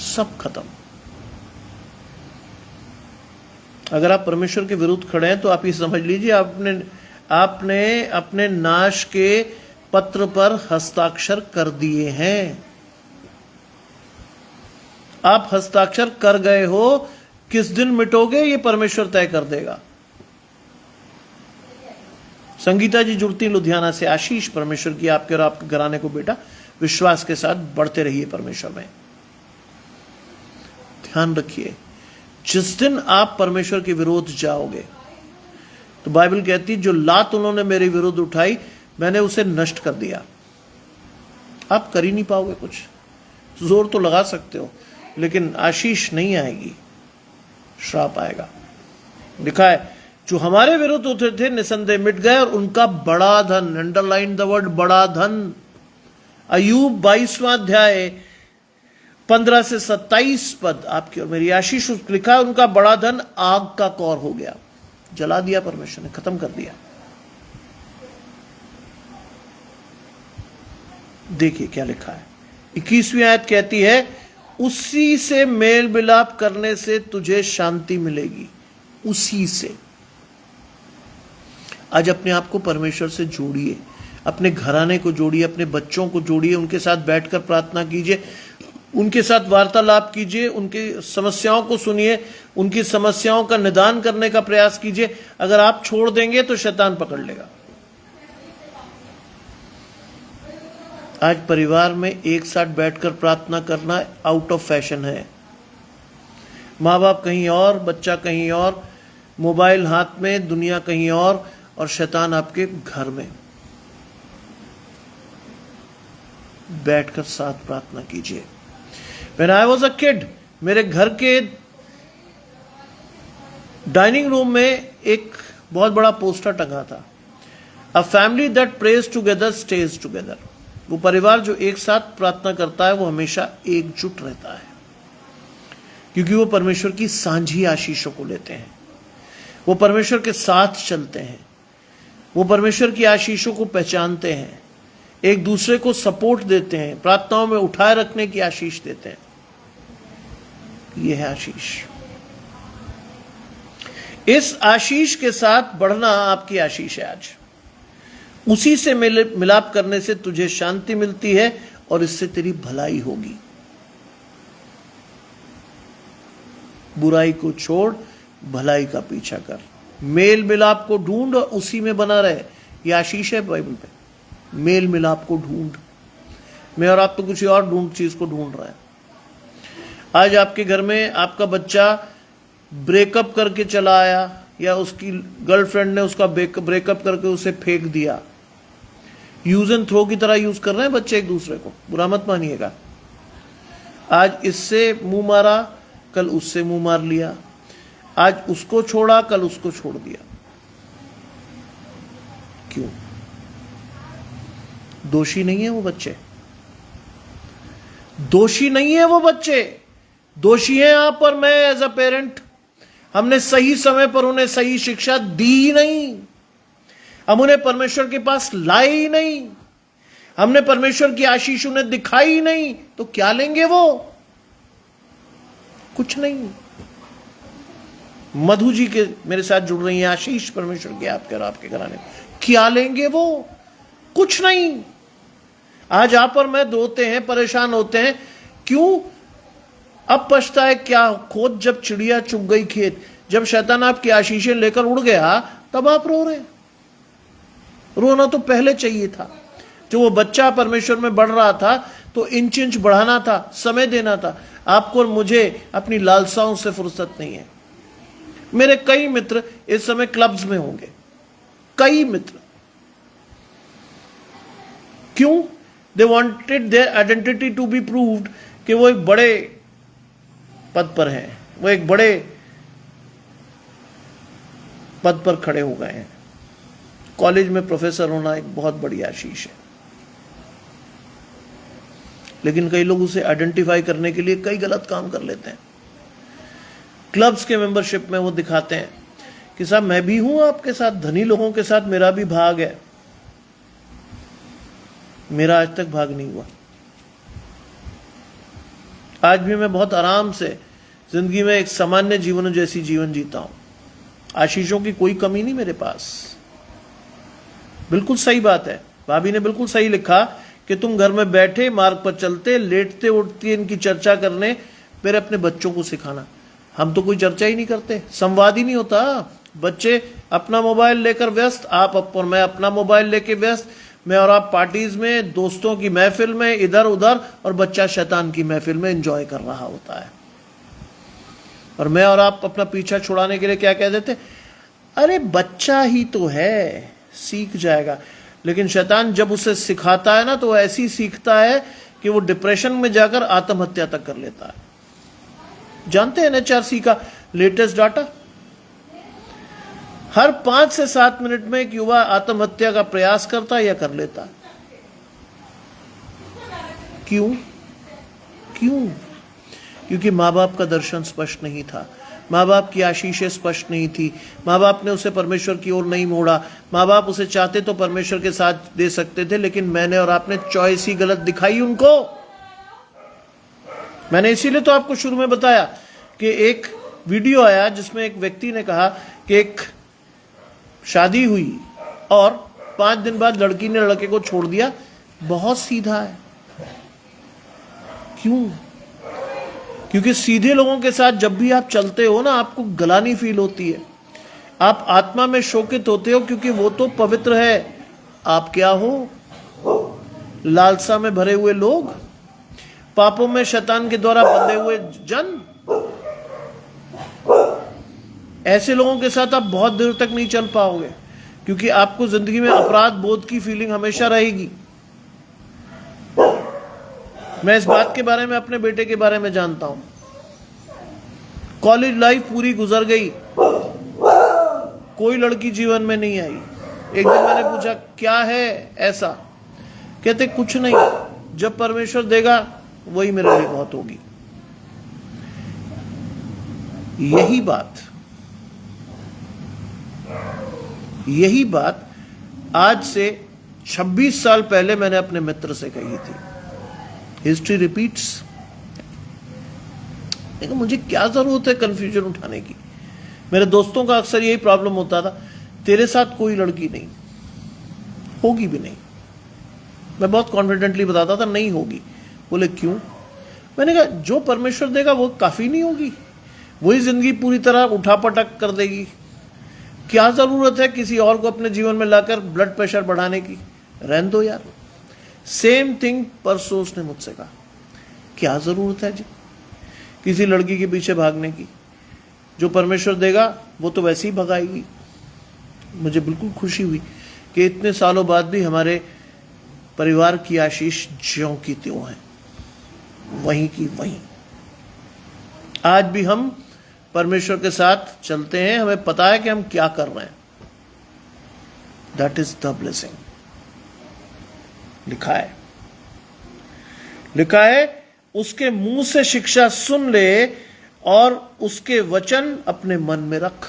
सब खत्म। अगर आप परमेश्वर के विरुद्ध खड़े हैं तो आप ये समझ लीजिए आपने अपने नाश के पत्र पर हस्ताक्षर कर दिए हैं। आप हस्ताक्षर कर गए हो, किस दिन मिटोगे ये परमेश्वर तय कर देगा। संगीता जी जुड़ती लुधियाना से, आशीष परमेश्वर की आपके और आपके घराने को बेटा, विश्वास के साथ बढ़ते रहिए परमेश्वर में। ध्यान रखिए, जिस दिन आप परमेश्वर के विरोध जाओगे तो बाइबल कहती है जो लात उन्होंने मेरे विरुद्ध उठाई मैंने उसे नष्ट कर दिया। आप कर ही नहीं पाओगे कुछ, जोर तो लगा सकते हो लेकिन आशीष नहीं आएगी, श्राप आएगा। लिखा है जो हमारे विरुद्ध उठे थे निसंदेह मिट गए और उनका बड़ा धन, अंडरलाइन द वर्ड बड़ा धन। अय्यूब 22वां अध्याय 15 से 27 पद आपकी और मेरी आशीष लिखा है उनका बड़ा धन आग का कौर हो गया, जला दिया परमेश्वर ने, खत्म कर दिया। देखिए क्या लिखा है, 21वीं आयत कहती है उसी से मेल मिलाप करने से तुझे शांति मिलेगी। उसी से। आज अपने आप को परमेश्वर से जोड़िए, अपने घराने को जोड़िए, अपने बच्चों को जोड़िए, उनके साथ बैठकर प्रार्थना कीजिए, उनके साथ वार्तालाप कीजिए, उनकी समस्याओं को सुनिए, उनकी समस्याओं का निदान करने का प्रयास कीजिए। अगर आप छोड़ देंगे तो शैतान पकड़ लेगा। आज परिवार में एक साथ बैठकर प्रार्थना करना आउट ऑफ फैशन है। माँ बाप कहीं और, बच्चा कहीं और, मोबाइल हाथ में, दुनिया कहीं और शैतान आपके घर में। बैठकर साथ प्रार्थना कीजिए। When I was a kid, मेरे घर के डाइनिंग रूम में एक बहुत बड़ा पोस्टर टंगा था, A family that prays together stays together। वो परिवार जो एक साथ प्रार्थना करता है वो हमेशा एकजुट रहता है, क्योंकि वो परमेश्वर की सांझी आशीषों को लेते हैं, वो परमेश्वर के साथ चलते हैं, वो परमेश्वर की आशीषों को पहचानते हैं, एक दूसरे को सपोर्ट देते हैं, प्रार्थनाओं में उठाए रखने की आशीष देते हैं। ये है आशीष। इस आशीष के साथ बढ़ना आपकी आशीष है। आज उसी से मिलाप करने से तुझे शांति मिलती है और इससे तेरी भलाई होगी। बुराई को छोड़, भलाई का पीछा कर, मेल मिलाप को ढूंढ और उसी में बना रहे। ये आशीष है बाइबल पे। मेल मिलाप को ढूंढ। मैं और आप तो कुछ और चीज को ढूंढ रहा है। आज आपके घर में आपका बच्चा ब्रेकअप करके चला आया, या उसकी गर्लफ्रेंड ने उसका ब्रेकअप करके उसे फेंक दिया। यूज एंड थ्रो की तरह यूज कर रहे हैं बच्चे एक दूसरे को, बुरा मत मानिएगा। आज इससे मुंह मारा, कल उससे मुंह मार लिया, आज उसको छोड़ा, कल उसको छोड़ दिया। क्यों? दोषी नहीं है वो बच्चे, दोषी नहीं है वो बच्चे, दोषी हैं आप और मैं एज अ पेरेंट। हमने सही समय पर उन्हें सही शिक्षा दी नहीं, हम उन्हें परमेश्वर के पास लाए ही नहीं, हमने परमेश्वर की आशीष उन्हें दिखाई नहीं, तो क्या लेंगे वो? कुछ नहीं। मधु जी के मेरे साथ जुड़ रही हैं, आशीष परमेश्वर की आपके और आपके घराने, क्या लेंगे वो? कुछ नहीं। आज आप और मैं रोते हैं, परेशान होते हैं, क्यों? अब पछताए क्या खोद, जब चिड़िया चुग गई खेत। जब शैतान आपकी आशीषें लेकर उड़ गया तब आप रो रहे हैं। रोना तो पहले चाहिए था। जो वो बच्चा परमेश्वर में बढ़ रहा था तो इंच इंच बढ़ाना था, समय देना था। आपको और मुझे अपनी लालसाओं से फुर्सत नहीं है। मेरे कई मित्र इस समय क्लब्स में होंगे, कई मित्र। क्यों? They wanted their identity to be proved कि वो एक बड़े पद पर हैं, वो एक बड़े पद पर खड़े हो गए हैं। कॉलेज में प्रोफेसर होना एक बहुत बड़ी आशीष है, लेकिन कई लोग उसे आइडेंटिफाई करने के लिए कई गलत काम कर लेते हैं। क्लब्स के मेंबरशिप में वो दिखाते हैं कि साहब मैं भी हूं आपके साथ, धनी लोगों के साथ मेरा भी भाग है। मेरा आज तक भाग नहीं हुआ। आज भी मैं बहुत आराम से जिंदगी में एक सामान्य जीवन जैसी जीवन जीता हूं। आशीषों की कोई कमी नहीं मेरे पास। बिल्कुल सही बात है। भाभी ने बिल्कुल सही लिखा कि तुम घर में बैठे मार्ग पर चलते लेटते उठते इनकी चर्चा करने, फिर अपने बच्चों को सिखाना। हम तो कोई चर्चा ही नहीं करते, संवाद ही नहीं होता। बच्चे अपना मोबाइल लेकर व्यस्त, आप और मैं अपना मोबाइल लेके व्यस्त, मैं और आप पार्टीज में, दोस्तों की महफिल में, इधर उधर, और बच्चा शैतान की महफिल में एंजॉय कर रहा होता है। और मैं और आप अपना पीछा छुड़ाने के लिए क्या कह देते, अरे बच्चा ही तो है, सीख जाएगा। लेकिन शैतान जब उसे सिखाता है ना, तो ऐसी सीखता है कि वो डिप्रेशन में जाकर आत्महत्या तक कर लेता है। जानते हैं NHRC का लेटेस्ट डाटा, हर 5 से 7 मिनट में एक युवा आत्महत्या का प्रयास करता है या कर लेता है। क्यों? क्योंकि माँ बाप का दर्शन स्पष्ट नहीं था, माँ बाप की आशीषें स्पष्ट नहीं थी, माँ बाप ने उसे परमेश्वर की ओर नहीं मोड़ा। माँ बाप उसे चाहते तो परमेश्वर के साथ दे सकते थे, लेकिन मैंने और आपने चॉइस ही गलत दिखाई उनको। मैंने इसीलिए तो आपको शुरू में बताया कि एक वीडियो आया जिसमें एक व्यक्ति ने कहा कि एक शादी हुई और 5 दिन बाद लड़की ने लड़के को छोड़ दिया। बहुत सीधा है। क्यों? क्योंकि सीधे लोगों के साथ जब भी आप चलते हो ना, आपको गलानी फील होती है, आप आत्मा में शोकित होते हो, क्योंकि वो तो पवित्र है। आप क्या हो? लालसा में भरे हुए लोग, पापों में शैतान के द्वारा बंधे हुए जन। ऐसे लोगों के साथ आप बहुत देर तक नहीं चल पाओगे, क्योंकि आपको जिंदगी में अपराध बोध की फीलिंग हमेशा रहेगी। मैं इस बात के बारे में अपने बेटे के बारे में जानता हूं। कॉलेज लाइफ पूरी गुजर गई, कोई लड़की जीवन में नहीं आई। एक दिन मैंने पूछा क्या है ऐसा, कहते कुछ नहीं, जब परमेश्वर देगा वही मेरे लिए बहुत होगी। यही बात आज से 26 साल पहले मैंने अपने मित्र से कही थी। History repeats. लेकिन मुझे क्या जरूरत है कंफ्यूजन उठाने की। मेरे दोस्तों का अक्सर यही प्रॉब्लम होता था, तेरे साथ कोई लड़की नहीं होगी भी नहीं। मैं बहुत कॉन्फिडेंटली बताता था नहीं होगी। बोले क्यों? मैंने कहा जो परमेश्वर देगा वो काफी नहीं होगी, वही जिंदगी पूरी तरह उठापटक कर देगी। क्या जरूरत है किसी और को अपने जीवन में लाकर ब्लड प्रेशर बढ़ाने की? रहने दो यार। सेम थिंग परसों उसने मुझसे कहा, क्या जरूरत है जी किसी लड़की के पीछे भागने की? जो परमेश्वर देगा वो तो वैसे ही भगाएगी। मुझे बिल्कुल खुशी हुई कि इतने सालों बाद भी हमारे परिवार की आशीष ज्यों की त्यों है, वहीं की वहीं। आज भी हम परमेश्वर के साथ चलते हैं, हमें पता है कि हम क्या कर रहे हैं। That is the blessing. लिखा है उसके मुंह से शिक्षा सुन ले और उसके वचन अपने मन में रख।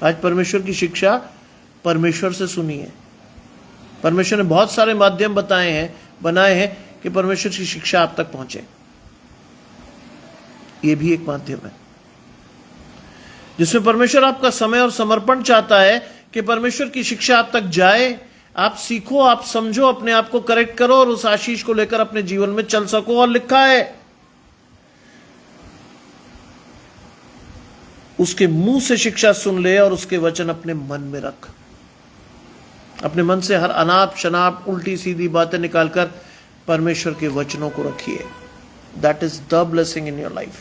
आज परमेश्वर की शिक्षा परमेश्वर से सुनी है। परमेश्वर ने बहुत सारे माध्यम बनाए हैं कि परमेश्वर की शिक्षा आप तक पहुंचे। यह भी एक माध्यम है जिसमें परमेश्वर आपका समय और समर्पण चाहता है कि परमेश्वर की शिक्षा आप तक जाए, आप सीखो, आप समझो, अपने आप को करेक्ट करो और उस आशीष को लेकर अपने जीवन में चल सको। और लिखा है उसके मुंह से शिक्षा सुन ले और उसके वचन अपने मन में रख। अपने मन से हर अनाप शनाप उल्टी सीधी बातें निकालकर परमेश्वर के वचनों को रखिए। That is the blessing in your life.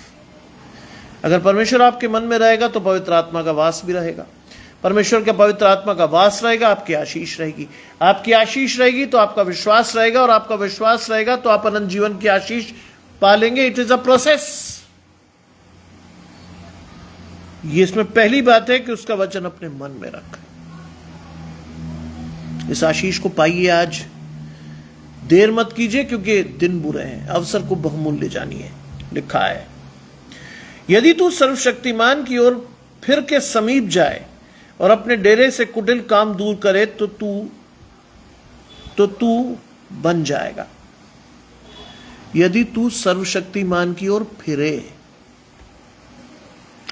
अगर परमेश्वर आपके मन में रहेगा तो पवित्र आत्मा का वास भी रहेगा। परमेश्वर का पवित्र आत्मा का वास रहेगा, आपकी आशीष रहेगी। आपकी आशीष रहेगी तो आपका विश्वास रहेगा, और आपका विश्वास रहेगा तो आप अनंत जीवन की आशीष पालेंगे। It is a process. ये इसमें पहली बात है कि उसका वचन अपने मन में रख। इस आशीष को पाइए आज। देर मत कीजिए क्योंकि दिन बुरे हैं, अवसर को बहुमूल्य जानिए। लिखा है यदि तू सर्वशक्तिमान की ओर फिर के समीप जाए और अपने डेरे से कुटिल काम दूर करे तो तू बन जाएगा। यदि तू सर्वशक्तिमान की ओर फिरे।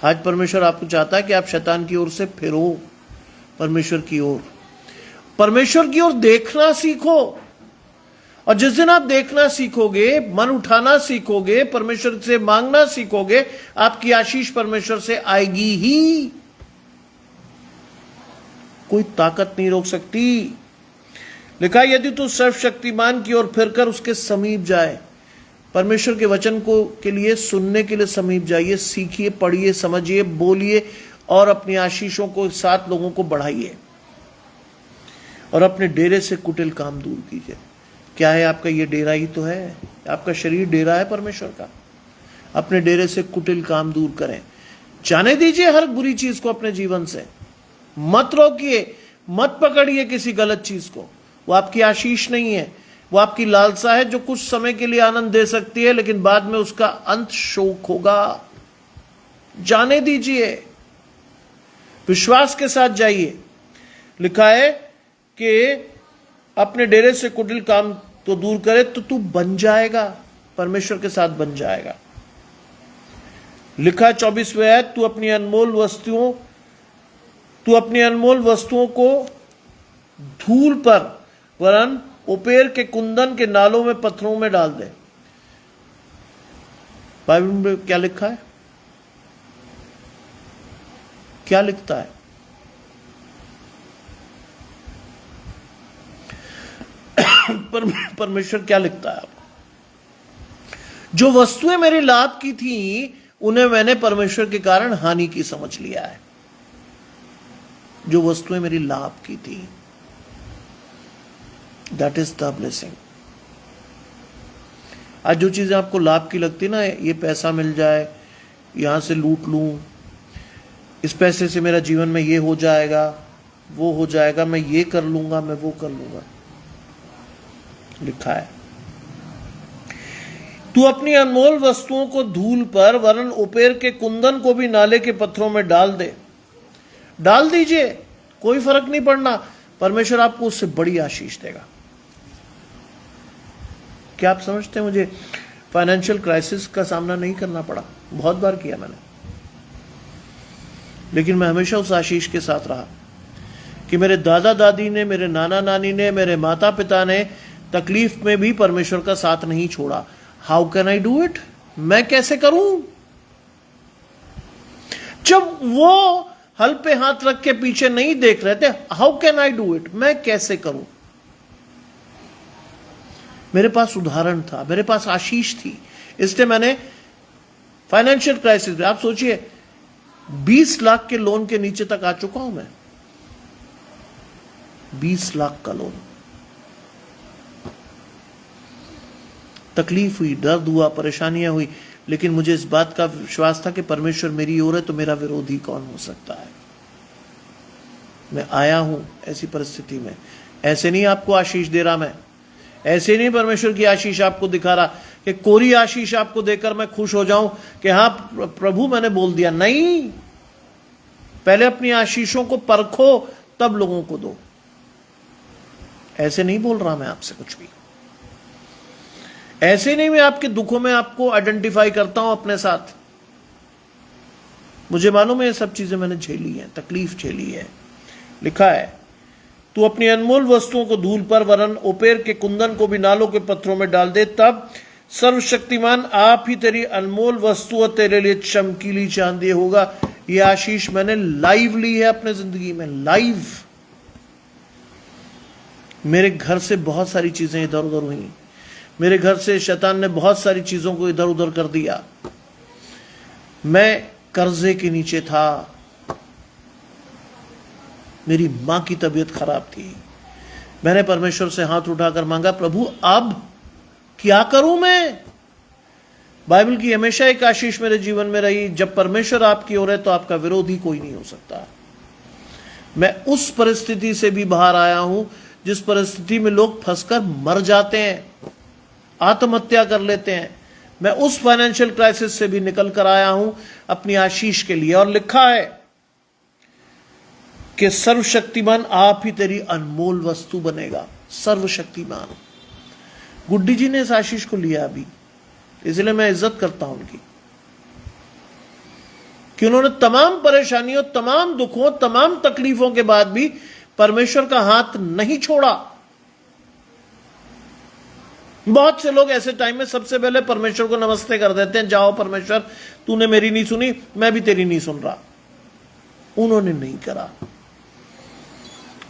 आज परमेश्वर आपको चाहता है कि आप शैतान की ओर से फिरो परमेश्वर की ओर, परमेश्वर की ओर देखना सीखो। और जिस दिन आप देखना सीखोगे, मन उठाना सीखोगे, परमेश्वर से मांगना सीखोगे, आपकी आशीष परमेश्वर से आएगी ही। कोई ताकत नहीं रोक सकती। लिखा, यदि तू सर्वशक्तिमान की ओर फिरकर उसके समीप जाए। परमेश्वर के वचन को के लिए सुनने के लिए समीप जाइए, सीखिए, पढ़िए, समझिए, बोलिए और अपनी आशीषों को साथ लोगों को बढ़ाइए और अपने डेरे से कुटिल काम दूर कीजिए। क्या है आपका? ये डेरा ही तो है। आपका शरीर डेरा है परमेश्वर का। अपने डेरे से कुटिल काम दूर करें। जाने दीजिए हर बुरी चीज को अपने जीवन से। मत रोकिए, मत पकड़िए किसी गलत चीज को। वो आपकी आशीष नहीं है, वो आपकी लालसा है जो कुछ समय के लिए आनंद दे सकती है, लेकिन बाद में उसका अंत शोक होगा। जाने दीजिए, विश्वास के साथ जाइए। लिखा है कि अपने डेरे से कुटिल काम तो दूर करे तो तू बन जाएगा, परमेश्वर के साथ बन जाएगा। लिखा 24वें आयत, तू अपनी अनमोल वस्तुओं को धूल पर वरन ओपेर के कुंदन के नालों में, पत्थरों में डाल दे। बाइबल में क्या लिखा है? क्या लिखता है? परमेश्वर क्या लिखता है आपको? जो वस्तुएं मेरे लाभ की थी, उन्हें मैंने परमेश्वर के कारण हानि की समझ लिया है। जो वस्तुएं मेरी लाभ की थी, दैट इज द ब्लेसिंग। आज जो चीजें आपको लाभ की लगती ना, ये पैसा मिल जाए, यहां से लूट लूं, इस पैसे से मेरा जीवन में ये हो जाएगा, वो हो जाएगा, मैं ये कर लूंगा, मैं वो कर लूंगा। लिखा है, तू अपनी अनमोल वस्तुओं को धूल पर वरन ओपेर के कुंदन को भी नाले के पत्थरों में डाल दे। डाल दीजिए, कोई फर्क नहीं पड़ना। परमेश्वर आपको उससे बड़ी आशीष देगा। क्या आप समझते हैं? मुझे फाइनेंशियल क्राइसिस का सामना नहीं करना पड़ा, बहुत बार किया मैंने, लेकिन मैं हमेशा उस आशीष के साथ रहा कि मेरे दादा दादी ने, मेरे नाना नानी ने, मेरे माता पिता ने तकलीफ में भी परमेश्वर का साथ नहीं छोड़ा। How can I do it? मैं कैसे करूं? जब वो हल पे हाथ रख के पीछे नहीं देख रहे थे, how can I do it? मैं कैसे करूं? मेरे पास उदाहरण था, मेरे पास आशीष थी, इसलिए मैंने फाइनेंशियल क्राइसिस में, आप सोचिए 20 लाख के लोन के नीचे तक आ चुका हूं मैं। 20 लाख का लोन। तकलीफ हुई, दर्द हुआ, परेशानियां हुई, लेकिन मुझे इस बात का विश्वास था कि परमेश्वर मेरी ओर है तो मेरा विरोधी कौन हो सकता है। मैं आया हूं ऐसी परिस्थिति में। ऐसे नहीं आपको आशीष दे रहा मैं, ऐसे नहीं परमेश्वर की आशीष आपको दिखा रहा कि कोरी आशीष आपको देकर मैं खुश हो जाऊं कि हां प्रभु मैंने बोल दिया। नहीं, पहले अपनी आशीषों को परखो, तब लोगों को दो। ऐसे नहीं बोल रहा मैं आपसे कुछ भी। ऐसे नहीं मैं आपके दुखों में आपको आइडेंटिफाई करता हूं अपने साथ। मुझे मालूम है ये सब चीजें मैंने झेली हैं, तकलीफ झेली है। लिखा है, तू अपनी अनमोल वस्तुओं को धूल पर वरन ओपेर के कुंदन को भी नालों के पत्थरों में डाल दे, तब सर्वशक्तिमान आप ही तेरी अनमोल वस्तु और तेरे लिए चमकीली चांदी होगा। यह आशीष मैंने लाइव ली है अपने जिंदगी में, लाइव। मेरे घर से बहुत सारी चीजें इधर उधर हुई। मेरे घर से शैतान ने बहुत सारी चीजों को इधर उधर कर दिया। मैं कर्जे के नीचे था, मेरी मां की तबीयत खराब थी। मैंने परमेश्वर से हाथ उठाकर मांगा, प्रभु अब क्या करूं मैं? बाइबल की हमेशा एक आशीष मेरे जीवन में रही, जब परमेश्वर आपकी ओर है तो आपका विरोधी कोई नहीं हो सकता। मैं उस परिस्थिति से भी बाहर आया हूं जिस परिस्थिति में लोग फंसकर मर जाते हैं, आत्महत्या कर लेते हैं। मैं उस फाइनेंशियल क्राइसिस से भी निकल कर आया हूं अपनी आशीष के लिए। और लिखा है कि सर्वशक्तिमान आप ही तेरी अनमोल वस्तु बनेगा। सर्वशक्तिमान। गुड्डी जी ने इस आशीष को लिया अभी, इसलिए मैं इज्जत करता हूं उनकी कि उन्होंने तमाम परेशानियों, तमाम दुखों, तमाम तकलीफों के बाद भी परमेश्वर का हाथ नहीं छोड़ा। बहुत से लोग ऐसे टाइम में सबसे पहले परमेश्वर को नमस्ते कर देते हैं, जाओ परमेश्वर, तूने मेरी नहीं सुनी, मैं भी तेरी नहीं सुन रहा। उन्होंने नहीं करा।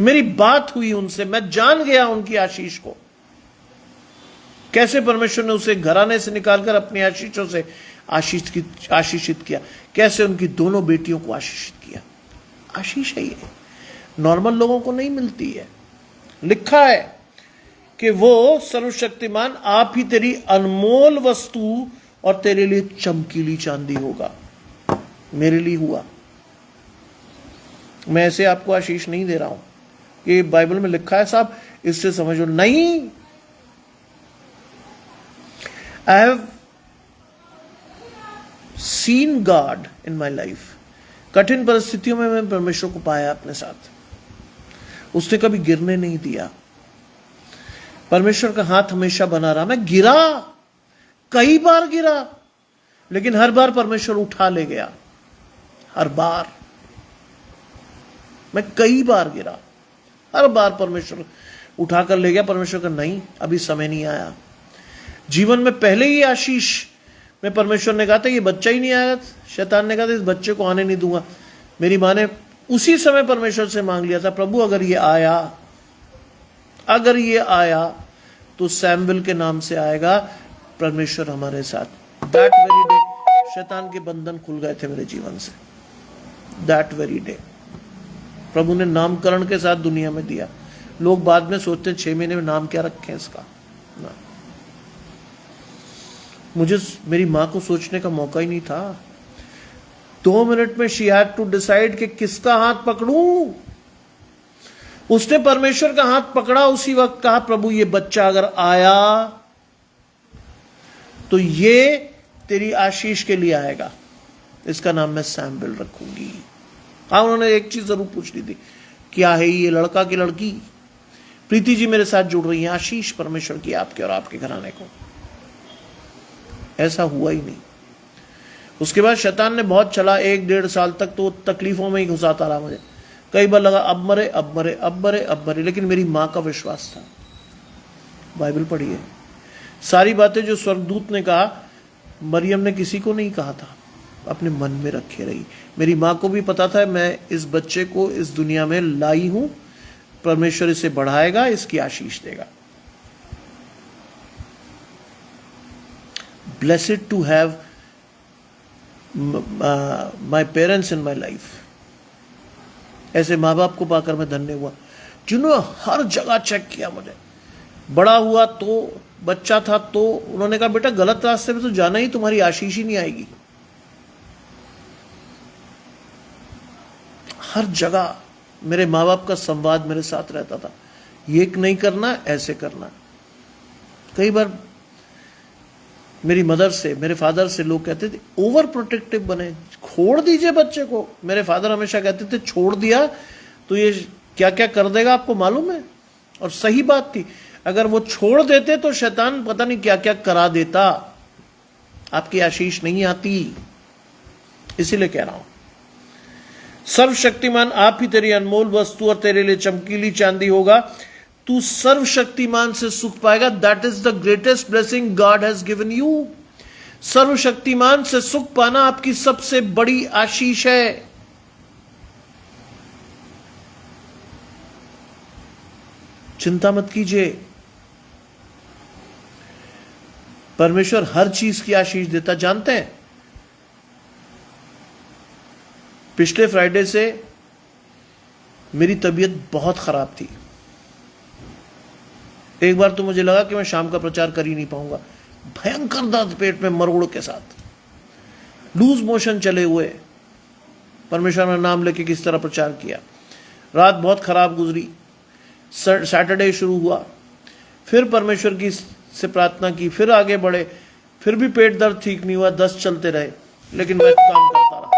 मेरी बात हुई उनसे, मैं जान गया उनकी आशीष को, कैसे परमेश्वर ने उसे घराने से निकालकर अपनी आशीषों से आशीषित किया, कैसे उनकी दोनों बेटियों को आशीषित किया। आशीष है ये, नॉर्मल लोगों को नहीं मिलती है। लिखा है कि वो सर्वशक्तिमान आप ही तेरी अनमोल वस्तु और तेरे लिए चमकीली चांदी होगा। मेरे लिए हुआ। मैं ऐसे आपको आशीष नहीं दे रहा हूं, ये बाइबल में लिखा है साहब, इससे समझो नहीं। I have seen God in my life. कठिन परिस्थितियों में मैं परमेश्वर को पाया अपने साथ। उसने कभी गिरने नहीं दिया। परमेश्वर का हाथ हमेशा बना रहा। मैं गिरा, कई बार गिरा, लेकिन हर बार परमेश्वर उठा ले गया। हर बार मैं कई बार गिरा, हर बार परमेश्वर उठाकर ले गया। परमेश्वर का नहीं, अभी समय नहीं आया। जीवन में पहले ही आशीष में परमेश्वर ने कहा था ये बच्चा ही नहीं आया, शैतान ने कहा था इस बच्चे को आने नहीं दूंगा। मेरी मां ने उसी समय परमेश्वर से मांग लिया था, प्रभु अगर ये आया तो सैमुएल के नाम से आएगा, परमेश्वर हमारे साथ। दैट वेरी डे शैतान के बंधन खुल गए थे मेरे जीवन से। दैट वेरी डे प्रभु ने नामकरण के साथ दुनिया में दिया। लोग बाद में सोचते हैं 6 महीने में नाम क्या रखें इसका ना। मुझे मेरी मां को सोचने का मौका ही नहीं था। 2 मिनट में शी हैड टू डिसाइड कि किसका हाथ पकड़ूं। उसने परमेश्वर का हाथ पकड़ा, उसी वक्त कहा प्रभु ये बच्चा अगर आया तो ये तेरी आशीष के लिए आएगा, इसका नाम मैं सैमुएल रखूंगी। हाँ, उन्होंने एक चीज जरूर पूछ ली थी, क्या है ये लड़का की लड़की? प्रीति जी मेरे साथ जुड़ रही हैं। आशीष परमेश्वर की आपके और आपके घराने को। ऐसा हुआ ही नहीं। उसके बाद शैतान ने बहुत चला, 1-1.5 साल तक तो तकलीफों में ही घुसाता रहा। मुझे कई बार लगा अब मरे अब मरे अब मरे अब मरे, लेकिन मेरी मां का विश्वास था। बाइबल पढ़िए, सारी बातें जो स्वर्गदूत ने कहा मरियम ने किसी को नहीं कहा था, अपने मन में रखे रही। मेरी मां को भी पता था मैं इस बच्चे को इस दुनिया में लाई हूं, परमेश्वर इसे बढ़ाएगा, इसकी आशीष देगा। Blessed to have my parents in my life. ऐसे माँ बाप को पाकर मैं धन्य हुआ, जिन्होंने हर जगह चेक किया मुझे। बड़ा हुआ तो, बच्चा था तो उन्होंने कहा बेटा गलत रास्ते में तो जाना ही, तुम्हारी आशीष ही नहीं आएगी। हर जगह मेरे माँ बाप का संवाद मेरे साथ रहता था, ये नहीं करना ऐसे करना। कई बार मेरी मदर से, मेरे फादर से लोग कहते थे ओवर प्रोटेक्टिव बने, छोड़ दीजिए बच्चे को। मेरे फादर हमेशा कहते थे छोड़ दिया तो ये क्या क्या कर देगा आपको मालूम है। और सही बात थी, अगर वो छोड़ देते तो शैतान पता नहीं क्या क्या करा देता, आपकी आशीष नहीं आती। इसीलिए कह रहा हूं, सर्वशक्तिमान आप ही तेरी अनमोल वस्तु और तेरे लिए चमकीली चांदी होगा। तू सर्वशक्तिमान से सुख पाएगा। That is the greatest blessing God has given you. सर्वशक्तिमान से सुख पाना आपकी सबसे बड़ी आशीष है। चिंता मत कीजिए, परमेश्वर हर चीज की आशीष देता। जानते हैं पिछले फ्राइडे से मेरी तबीयत बहुत खराब थी। एक बार तो मुझे लगा कि मैं शाम का प्रचार कर ही नहीं पाऊंगा। भयंकर दर्द पेट में मरोड़ के साथ, लूज मोशन चले हुए। परमेश्वर ने नाम लेके किस तरह प्रचार किया। रात बहुत खराब गुजरी। सैटरडे शुरू हुआ, फिर परमेश्वर की से प्रार्थना की, फिर आगे बढ़े, फिर भी पेट दर्द ठीक नहीं हुआ। 10 चलते रहे, लेकिन मैं काम करता रहा।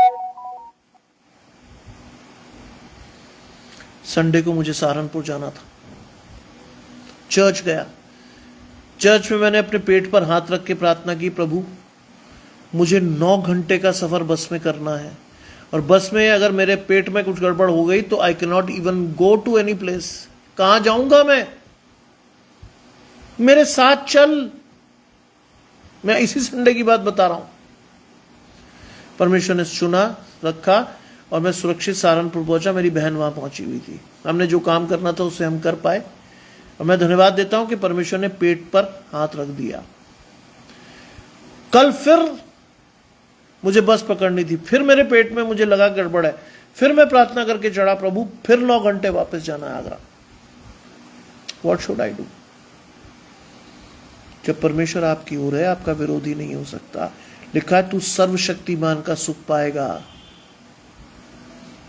संडे को मुझे सहारनपुर जाना था। चर्च गया। चर्च में मैंने अपने पेट पर हाथ रख के प्रार्थना की, प्रभु मुझे 9 घंटे का सफर बस में करना है और बस में अगर मेरे पेट में कुछ गड़बड़ हो गई तो I cannot even go to any place. कहां जाऊंगा मैं? मेरे साथ चल। मैं इसी संडे की बात बता रहा हूं। परमेश्वर ने चुना, रखा और मैं सुरक्षित सहारनपुर पहुंचा। मेरी बहन वहां पहुंची हुई थी। हमने जो काम करना था उसे हम कर पाए और मैं धन्यवाद देता हूं कि परमेश्वर ने पेट पर हाथ रख दिया। कल फिर मुझे बस पकड़नी थी, फिर मेरे पेट में मुझे लगा गड़बड़ है, फिर मैं प्रार्थना करके चढ़ा, प्रभु फिर 9 घंटे वापस जाना है Agra. What should I do? जब परमेश्वर आपकी ओर है, आपका विरोधी नहीं हो सकता। लिखा है तू सर्वशक्तिमान का सुख पाएगा।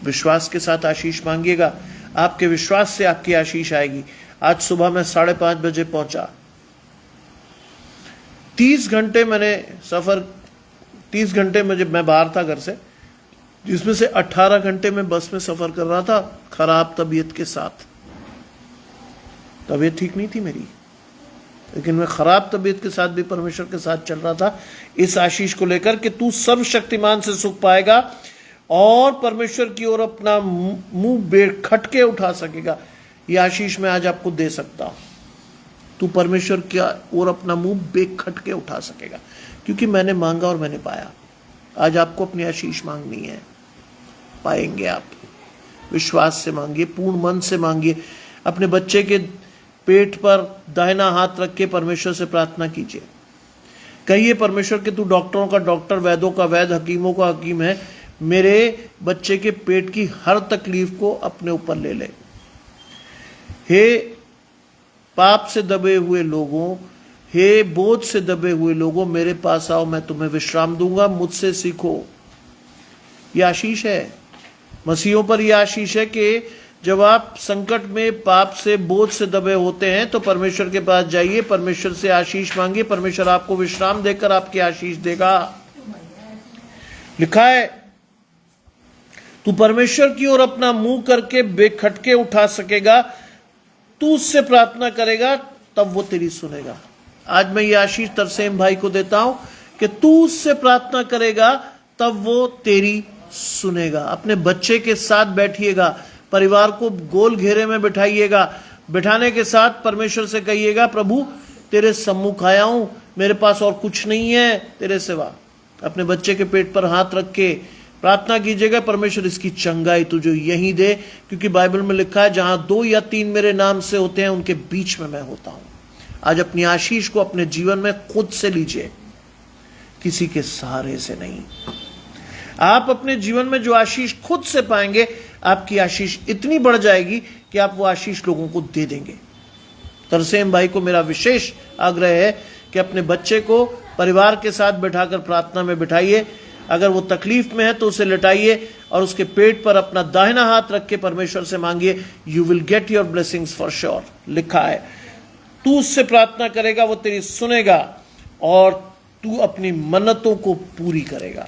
विश्वास के साथ आशीष मांगिएगा, आपके विश्वास से आपकी आशीष आएगी। आज सुबह मैं 5:30 बजे पहुंचा। 30 घंटे मैंने सफर, 30 घंटे मैं बाहर था घर से, जिसमें से 18 घंटे मैं बस में सफर कर रहा था खराब तबीयत के साथ। तबीयत ठीक नहीं थी मेरी, लेकिन मैं खराब तबीयत के साथ भी परमेश्वर के साथ चल रहा था इस आशीष को लेकर कि तू सर्वशक्तिमान से सुख पाएगा और परमेश्वर की ओर अपना मुंह बेखटके उठा सकेगा। यह आशीष मैं आज आपको दे सकता हूं। तू परमेश्वर की ओर अपना मुंह बेखटके उठा सकेगा, क्योंकि मैंने मांगा और मैंने पाया। आज आपको अपनी आशीष मांगनी है, पाएंगे आप। विश्वास से मांगिए, पूर्ण मन से मांगिए। अपने बच्चे के पेट पर दाहिना हाथ रख के परमेश्वर से प्रार्थना कीजिए। कहिए परमेश्वर कि तू डॉक्टरों का डॉक्टर, वैद्यों का वैद्य, हकीमों का हकीम है। मेरे बच्चे के पेट की हर तकलीफ को अपने ऊपर ले ले। हे पाप से दबे हुए लोगों, हे बोझ से दबे हुए लोगों, मेरे पास आओ, मैं तुम्हें विश्राम दूंगा, मुझसे सीखो। यह आशीष है। मसीहों पर यह आशीष है कि जब आप संकट में, पाप से, बोझ से दबे होते हैं तो परमेश्वर के पास जाइए, परमेश्वर से आशीष मांगिए। परमेश्वर आपको विश्राम देकर आपकी आशीष देगा। लिखा है तू परमेश्वर की ओर अपना मुंह करके बेखटके उठा सकेगा। तू उससे प्रार्थना करेगा तब वो तेरी सुनेगा। आज मैं ये आशीष तरसेम भाई को देता हूं कि तू उससे प्रार्थना करेगा तब वो तेरी सुनेगा। अपने बच्चे के साथ बैठिएगा, परिवार को गोल घेरे में बिठाइएगा। बिठाने के साथ परमेश्वर से कहिएगा प्रभु तेरे सम्मुख आया हूं, मेरे पास और कुछ नहीं है तेरे सिवा। अपने बच्चे के पेट पर हाथ रख के प्रार्थना कीजिएगा, परमेश्वर इसकी चंगाई तुझे यहीं दे, क्योंकि बाइबल में लिखा है जहां 2 या 3 मेरे नाम से होते हैं उनके बीच में मैं होता हूं। आज अपनी आशीष को अपने जीवन में खुद से लीजिए, किसी के सहारे से नहीं। आप अपने जीवन में जो आशीष खुद से पाएंगे, आपकी आशीष इतनी बढ़ जाएगी कि आप वो आशीष लोगों को दे देंगे। तरसेम भाई को मेरा विशेष आग्रह है कि अपने बच्चे को परिवार के साथ बैठाकर प्रार्थना में बिठाइए। अगर वो तकलीफ में है तो उसे लिटाइए और उसके पेट पर अपना दाहिना हाथ रख के परमेश्वर से मांगिए। You will get your blessings for sure. लिखा है तू उससे प्रार्थना करेगा, वो तेरी सुनेगा और तू अपनी मन्नतों को पूरी करेगा।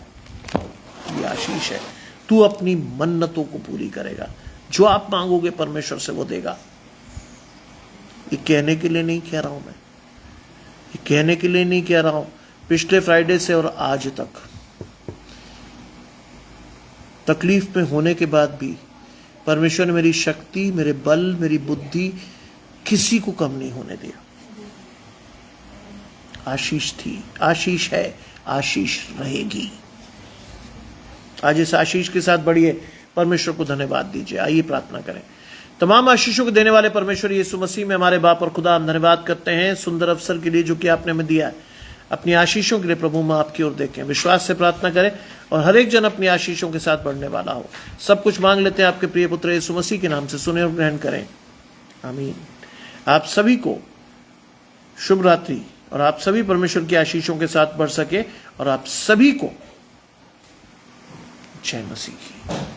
ये आशीष है, तू अपनी मन्नतों को पूरी करेगा। जो आप मांगोगे परमेश्वर से वो देगा। ये कहने के लिए नहीं कह रहा हूं मैं, ये कहने के लिए नहीं कह रहा हूं। पिछले फ्राइडे से और आज तक तकलीफ में होने के बाद भी परमेश्वर ने मेरी शक्ति, मेरे बल, मेरी बुद्धि किसी को कम नहीं होने दिया। आशीष थी, आशीष है, आशीष रहेगी। आज इस आशीष के साथ बढ़िए, परमेश्वर को धन्यवाद दीजिए। आइए प्रार्थना करें। तमाम आशीषों को देने वाले परमेश्वर यीशु मसीह में हमारे बाप और खुदा, हम धन्यवाद करते हैं सुंदर अवसर के लिए जो कि आपने हमें दिया है। अपनी आशीषों के लिए प्रभु हम आपकी ओर देखें, विश्वास से प्रार्थना करें और हर एक जन अपनी आशीषों के साथ बढ़ने वाला हो। सब कुछ मांग लेते हैं आपके प्रिय पुत्र यीशु मसीह के नाम से, सुने और ग्रहण करें, आमीन। आप सभी को शुभ रात्रि और आप सभी परमेश्वर की आशीषों के साथ बढ़ सके और आप सभी को जय मसीह की।